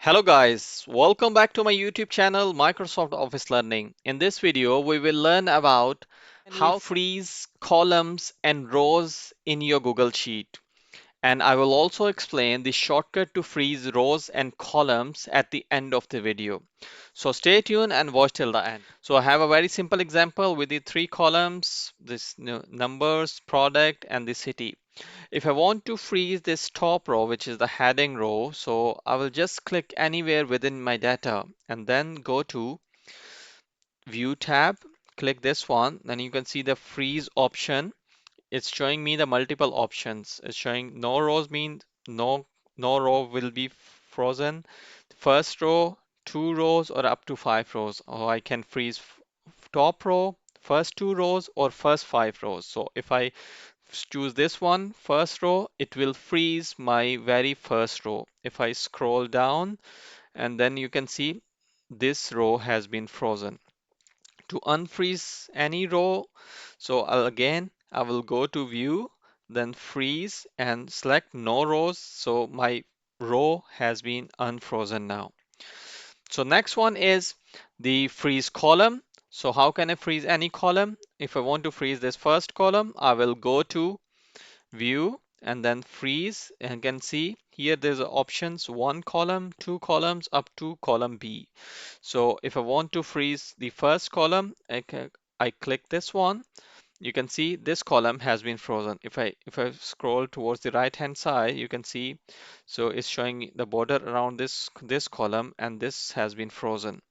Hello guys, welcome back to my YouTube channel Microsoft Office Learning. In this video, we will learn about how freeze columns and rows in your Google Sheet. And I will also explain the shortcut to freeze rows and columns at the end of the video. So stay tuned and watch till the end. So I have a very simple example with the three columns, this numbers, product, and the city. If I want to freeze this top row, which is the heading row, so I will just click anywhere within my data and then go to View tab, click this one, then you can see the freeze option. It's showing me the multiple options. It's showing no rows means no row will be frozen. First row, two rows, or up to five rows. Or I can freeze top row, first two rows, or first five rows. So if I choose this one, first row, it will freeze my very first row. If I scroll down, and then you can see this row has been frozen. To unfreeze any row, so I will go to view, then freeze and select no rows. So my row has been unfrozen now. So next one is the freeze column. So how can I freeze any column? If I want to freeze this first column, I will go to view and then freeze, and you can see here there's options one column, two columns, up to column B. So if I want to freeze the first column, I click this one. You can see this column has been frozen. If I scroll towards the right hand side, you can see so it's showing the border around this column, and this has been frozen.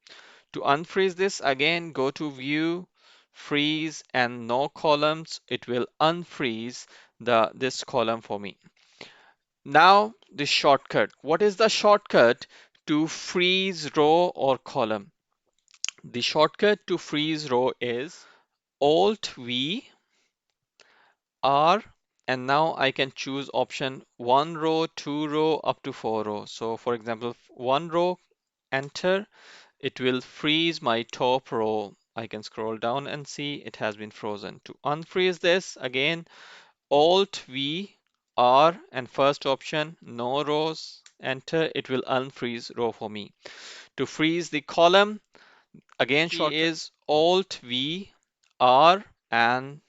To unfreeze this, again go to view, freeze, and no columns. It will unfreeze this column for me. Now the shortcut. What is the shortcut to freeze row or column? The shortcut to freeze row is Alt V R, and now I can choose option one row, two row, up to four row. So for example, one row, enter, it will freeze my top row. I can scroll down and see it has been frozen. To unfreeze this, again, Alt V R and first option, no rows, enter, it will unfreeze row for me. To freeze the column, again, shortcut is Alt V R and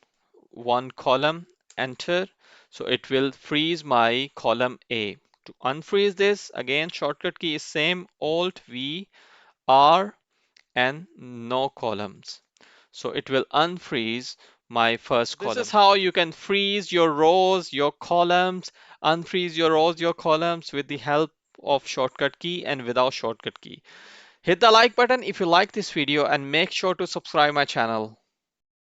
one column, enter. So it will freeze my column A. To unfreeze this, again, shortcut key is same, Alt V R and no columns. So it will unfreeze my first column. This is how you can freeze your rows, your columns, unfreeze your rows, your columns with the help of shortcut key and without shortcut key. Hit the like button if you like this video and make sure to subscribe my channel.